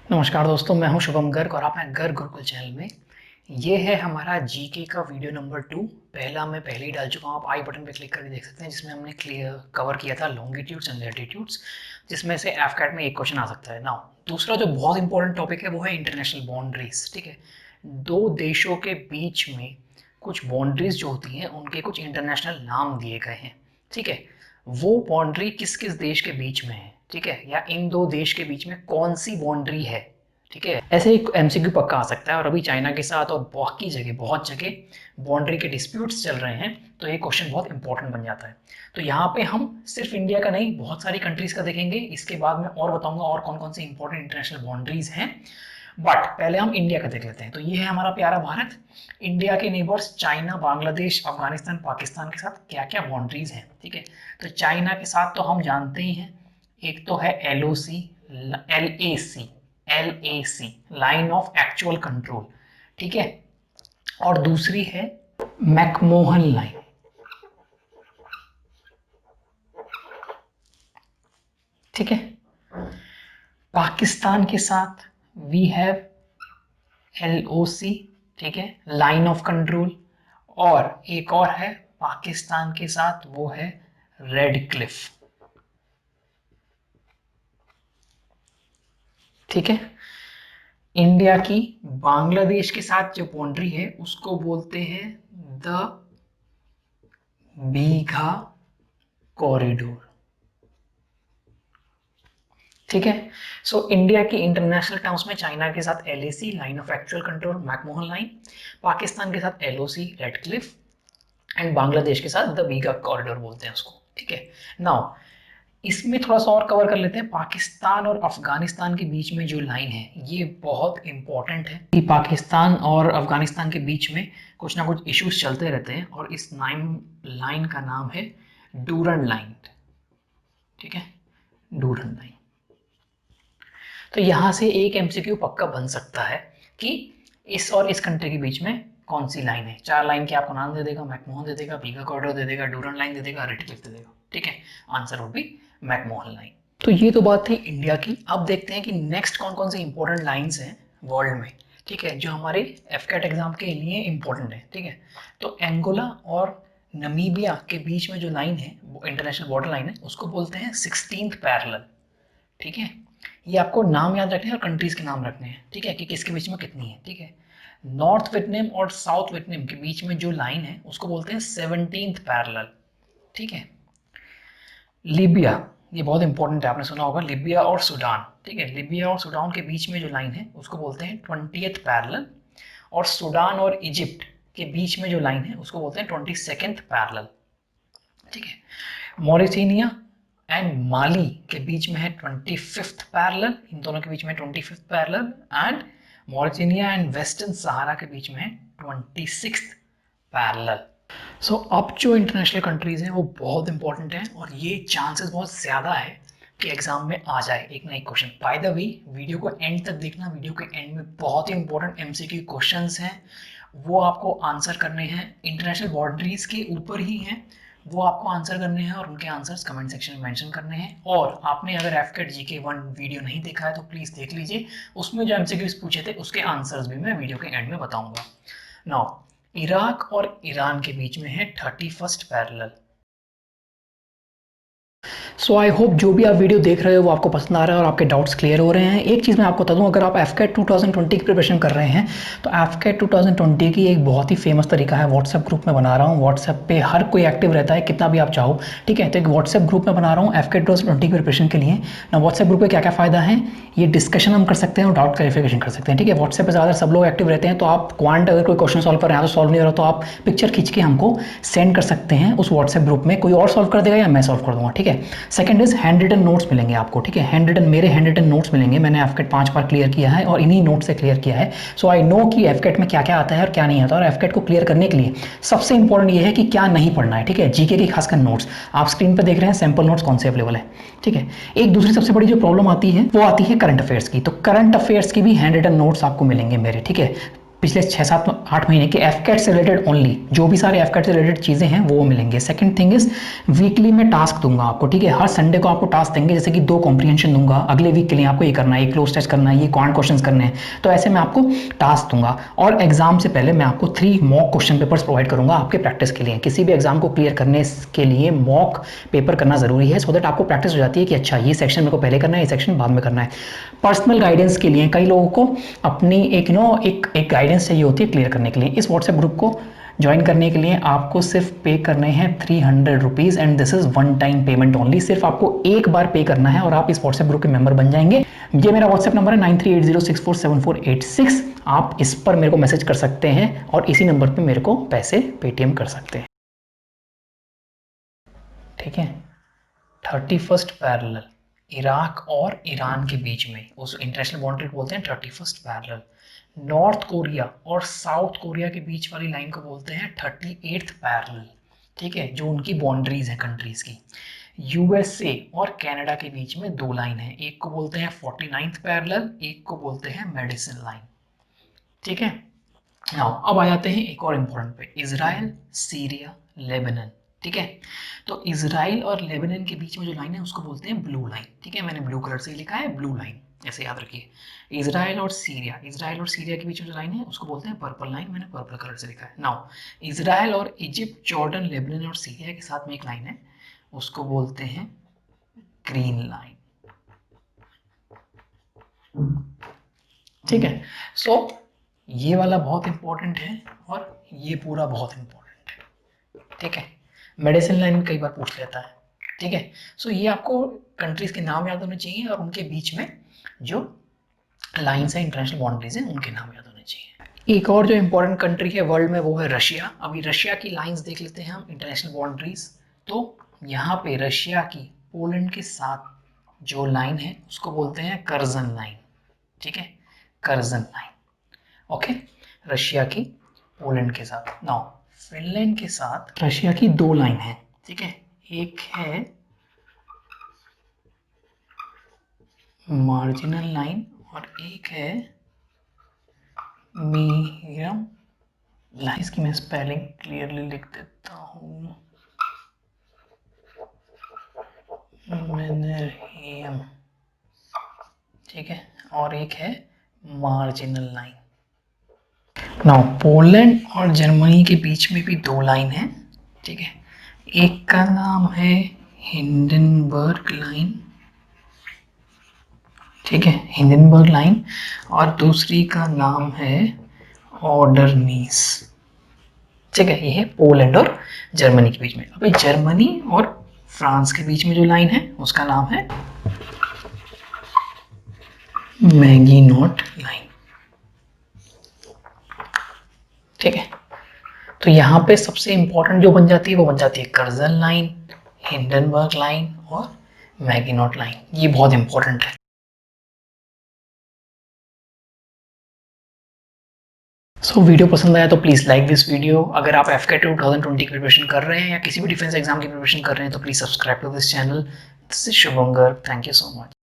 नमस्कार दोस्तों, मैं हूं शुभम गर्ग और आप हैं गर्ग गुरुकुल चैनल में। ये है हमारा जीके का वीडियो नंबर 2। पहला मैं पहले ही डाल चुका हूं, आप आई बटन पे क्लिक करके देख सकते हैं, जिसमें हमने क्लियर कवर किया था लॉन्गिट्यूड्स एंड लैटिट्यूड्स, जिसमें से एफकैट में एक क्वेश्चन आ सकता है। नाउ दूसरा जो बहुत इंपॉर्टेंट टॉपिक है वो है इंटरनेशनल बाउंड्रीज। ठीक है, दो देशों के बीच में कुछ बाउंड्रीज जो होती हैं उनके कुछ इंटरनेशनल नाम दिए गए हैं। ठीक है, वो बाउंड्री किस किस देश के बीच में है, ठीक है, या इन दो देश के बीच में कौन सी बाउंड्री है। ठीक है, ऐसे एक एमसीक्यू पक्का आ सकता है और अभी चाइना के साथ और बाकी जगह बहुत जगह बाउंड्री के डिस्प्यूट्स चल रहे हैं, तो ये क्वेश्चन बहुत इंपॉर्टेंट बन जाता है। तो यहाँ पे हम सिर्फ इंडिया का नहीं, बहुत सारी कंट्रीज का देखेंगे। इसके बाद मैं और बताऊंगा और कौन कौन सी इंपॉर्टेंट इंटरनेशनल बाउंड्रीज हैं, बट पहले हम इंडिया का देख लेते हैं। तो ये है हमारा प्यारा भारत। इंडिया के नेबर्स चाइना, बांग्लादेश, अफगानिस्तान, पाकिस्तान के साथ क्या क्या बाउंड्रीज हैं। ठीक है, तो चाइना के साथ तो हम जानते ही हैं, एक तो है LOC, LAC, LAC line of actual control. ठीक है, और दूसरी है मैकमोहन लाइन। ठीक है, पाकिस्तान के साथ वी हैव एलओसी, ठीक है, लाइन ऑफ कंट्रोल। और एक और है पाकिस्तान के साथ, वो है रेड क्लिफ। ठीक है, इंडिया की बांग्लादेश के साथ जो बाउंड्री है उसको बोलते हैं द बीघा कॉरिडोर। ठीक है, सो इंडिया की इंटरनेशनल टर्म्स में चाइना के साथ LAC, line of actual control, McMahon line, Pakistan के साथ LOC, red Cliff, and Bangladesh के साथ द बीघा कॉरिडोर बोलते हैं उसको। ठीक है, नाउ इसमें थोड़ा सा और कवर कर लेते हैं। पाकिस्तान और अफगानिस्तान के बीच में जो लाइन है ये बहुत इंपॉर्टेंट है कि पाकिस्तान और अफगानिस्तान के बीच में कुछ ना कुछ इश्यूज चलते रहते हैं, और इस लाइन का नाम है डूरन लाइन। ठीक है, डूरन लाइन। तो यहां से एक एमसीक्यू पक्का बन सकता है कि इस और इस कंट्री के बीच में कौन सी लाइन है। चार लाइन के आपको नाम दे देगा, मैकमोहन दे देगा, बीघा कॉरिडोर दे देगा, डूरन लाइन दे देगा, रेड क्लिफ दे देगा। ठीक है, answer would be McMahon line. तो ये तो बात थी इंडिया की। अब देखते हैं कि नेक्स्ट कौन कौन सी इंपॉर्टेंट लाइंस हैं वर्ल्ड में, ठीक है, जो हमारे एफकेट एग्जाम के लिए इंपॉर्टेंट है। ठीक है, तो एंगोला और नमीबिया के बीच में जो लाइन है, वो इंटरनेशनल बॉर्डर लाइन है, उसको बोलते हैं 16th पैरेलल। ठीक है, ये आपको नाम याद रखने हैं और कंट्रीज के नाम रखने हैं। ठीक है, कि किसके बीच में कितनी है। ठीक है, नॉर्थ वियतनाम और साउथ वियतनाम के बीच में जो लाइन है उसको बोलते हैं 17th पैरेलल। ठीक है, लीबिया, ये बहुत इंपॉर्टेंट है, आपने सुना होगा, लीबिया और सूडान। ठीक है, लीबिया और सूडान के बीच में जो लाइन है उसको बोलते हैं 20th पैरेलल। और सूडान और इजिप्ट के बीच में जो लाइन है उसको बोलते हैं 22nd पैरेलल। ठीक है, मॉरिटेनिया एंड माली के बीच में है 25th पैरेलल, इन दोनों के बीच में 25th parallel. And Mauritania and western Sahara के बीच में है 26th पैरेलल। सो अब जो इंटरनेशनल कंट्रीज हैं वो बहुत इंपॉर्टेंट हैं, और ये चांसेस बहुत ज़्यादा है कि एग्जाम में आ जाए एक ना एक question. By the way, video को एंड तक देखना, वीडियो के एंड में बहुत ही इंपॉर्टेंट एमसीक्यू क्वेश्चंस हैं, वो आपको आंसर करने हैं। इंटरनेशनल बाउंड्रीज के ऊपर ही हैं, वो आपको आंसर करने हैं और उनके आंसर्स कमेंट सेक्शन में मेंशन करने हैं। और आपने अगर एफकेट जीके 1 वीडियो नहीं देखा है तो प्लीज़ देख लीजिए, उसमें जो एमसीक्यूज पूछे थे उसके आंसर्स भी मैं वीडियो के एंड में बताऊंगा। नाउ इराक और ईरान के बीच में है 31st parallel. So I hope जो भी आप वीडियो देख रहे हो वो आपको पसंद आ रहा है और आपके डाउट्स क्लियर हो रहे हैं। एक चीज़ मैं आपको बता दूं, अगर आप एफकेट 2020 की प्रिपरेशन कर रहे हैं तो एफकेट 2020 की एक बहुत ही फेमस तरीका है, व्हाट्सएप ग्रुप में बना रहा हूँ। व्हाट्सएप पे हर कोई एक्टिव रहता है, कितना भी आप चाहो। ठीक है, तो एक व्हाट्सएप ग्रुप में बना रहा हूँ एफकेट 2020 की प्रिपरेशन के लिए ना। व्हाट्सएप ग्रुप में क्या क्या फ़ायदा है, ये डिस्कशन हम कर सकते हैं और डाउट क्लैरिफिकेशन कर सकते हैं। ठीक है, व्हाट्सएप पर ज़्यादा सब लोग एक्टिव रहते हैं, तो आप क्वांट अगर कोई क्वेश्चन सॉल्व कर रहे हैं तो सॉल्व नहीं हो रहा तो आप पिक्चर खींच के हमको सेंड कर सकते हैं उस व्हाट्सएप ग्रुप में। कोई और सॉल्व कर देगा या मैं सॉल्व कर दूंगा। ठीक है, second is hand written notes मिलेंगे आपको। ठीक है, हैंड रिटन, मेरे हैंड रिटन नोट्स मिलेंगे, मैंने एफकेट 5 बार क्लियर किया है और इन्हीं नोट से क्लियर किया है। सो आई नो कि एफकेट में क्या क्या आता है और क्या नहीं आता। और एफकेट को क्लियर करने के लिए सबसे इंपॉर्टेंट ये है कि क्या नहीं पढ़ना है। ठीक है, जीके की खासकर नोट्स आप स्क्रीन पर देख रहे हैं, सैंपल नोट्स कौन से अवेलेबल है। ठीक है, एक दूसरी सबसे बड़ी जो प्रॉब्लम आती है वो आती है करंट अफेयर्स की। तो करंट अफेयर्स की भी हैंड रिटन नोट्स आपको मिलेंगे मेरे। ठीक है, पिछले 6-7-8 महीने के एफकेट से रिलेटेड ओनली, जो भी सारे एफकेट से रिलेटेड चीज़ें हैं वो मिलेंगे। सेकंड थिंग इज वीकली में टास्क दूंगा आपको, ठीक है, हर संडे को आपको टास्क देंगे, जैसे कि 2 कॉम्प्रिहेंशन दूंगा, अगले वीक के लिए आपको ये करना है, ये क्लोज टेस्ट करना है, ये क्वांट क्वेश्चंस करने हैं, तो ऐसे मैं आपको टास्क दूंगा। और एग्जाम से पहले मैं आपको 3 मॉक क्वेश्चन पेपर्स प्रोवाइड करूंगा आपके प्रैक्टिस के लिए। किसी भी एग्जाम को क्लियर करने के लिए मॉक पेपर करना जरूरी है, सो दैट आपको प्रैक्टिस हो जाती है कि अच्छा ये सेक्शन मेरे को पहले करना है, ये सेक्शन बाद में करना है। पर्सनल गाइडेंस के लिए कई लोगों को अपनी एक गाइडेंस चाहिए होती है क्लियर करने के लिए। इस व्हाट्सएप ग्रुप को ज्वाइन करने के लिए आपको सिर्फ पे करने हैं 300 rupees and this is one time payment only. सिर्फ आपको एक बार पे करना है और आप इस व्हाट्सएप ग्रुप के मेंबर बन जाएंगे। ये मेरा व्हाट्सएप नंबर है 9380647486। आप इस पर मेरे को मैसेज कर सकते हैं और इसी नंबर पे मेरे को पैसे पेटीएम कर सकते हैं, ठीक है। 31st पैरेलल, इराक और ईरान के बीच में उस इंटरनेशनल बाउंड्री को बोलते हैं 31st पैरेलल। नॉर्थ कोरिया और साउथ कोरिया के बीच वाली लाइन को बोलते हैं 38th पैरेलल, ठीक है, जो उनकी बाउंड्रीज हैं कंट्रीज की। यूएसए और कनाडा के बीच में 2 लाइन है, एक को बोलते हैं 49th पैरेलल, एक को बोलते हैं मेडिसिन लाइन, ठीक है। नाउ अब आ जाते हैं एक और इम्पोर्टेंट पे, इजराइल, सीरिया, लेबनान, ठीक है। तो इजराइल और लेबनान के बीच में जो लाइन है उसको बोलते हैं ब्लू लाइन, ठीक है, मैंने ब्लू कलर से लिखा है ब्लू लाइन, ऐसे याद रखिए। इजराइल और सीरिया के बीच में जो लाइन है उसको बोलते हैं पर्पल लाइन, मैंने पर्पल कलर से लिखा है। नाउ इजराइल और इजिप्ट, जॉर्डन, लेबनान और सीरिया के साथ में एक लाइन है, उसको बोलते हैं ग्रीन लाइन, ठीक है। सो ये वाला बहुत इंपॉर्टेंट है और ये पूरा बहुत इंपॉर्टेंट है, ठीक है। मेडिसिन लाइन कई बार पूछ लेता है, ठीक है। सो ये आपको कंट्रीज के नाम याद होने चाहिए और उनके बीच में जो लाइंस है, इंटरनेशनल बाउंड्रीज हैं, उनके नाम याद होने चाहिए। एक और जो इंपॉर्टेंट कंट्री है वर्ल्ड में वो है रशिया। अभी रशिया की लाइंस देख लेते हैं हम, इंटरनेशनल बाउंड्रीज। तो यहाँ पे रशिया की पोलैंड के साथ जो लाइन है उसको बोलते हैं कर्जन लाइन, ठीक है, कर्जन लाइन, ओके। रशिया की पोलैंड के साथ। नाउ फिनलैंड के साथ रशिया की 2 लाइन है, ठीक है, एक है मार्जिनल लाइन और एक है मीडियम लाइन। इसकी मैं स्पेलिंग क्लियरली लिख देता हूँ, मिनरियम, ठीक है, और एक है मार्जिनल लाइन। नाउ पोलैंड और जर्मनी के बीच में भी 2 लाइन है, ठीक है, एक का नाम है हिंडनबर्ग लाइन, ठीक है, हिंडनबर्ग लाइन, और दूसरी का नाम है ऑर्डरनीस, ठीक है। ये है पोलैंड और जर्मनी के बीच में। अभी जर्मनी और फ्रांस के बीच में जो लाइन है उसका नाम है मैगिनॉट लाइन, ठीक है। तो यहाँ पे सबसे इंपॉर्टेंट जो बन जाती है वो बन जाती है कर्जन लाइन, हिंडनबर्ग लाइन और मैगिनॉट लाइन, ये बहुत इंपॉर्टेंट है। सो वीडियो पसंद आया तो प्लीज़ लाइक दिस वीडियो। अगर आप एफके 2020 की प्रिपरेशन कर रहे हैं या किसी भी डिफेंस एग्जाम की प्रिपरेशन कर रहे हैं तो please subscribe to this channel. This is Shubhankar, thank you so much.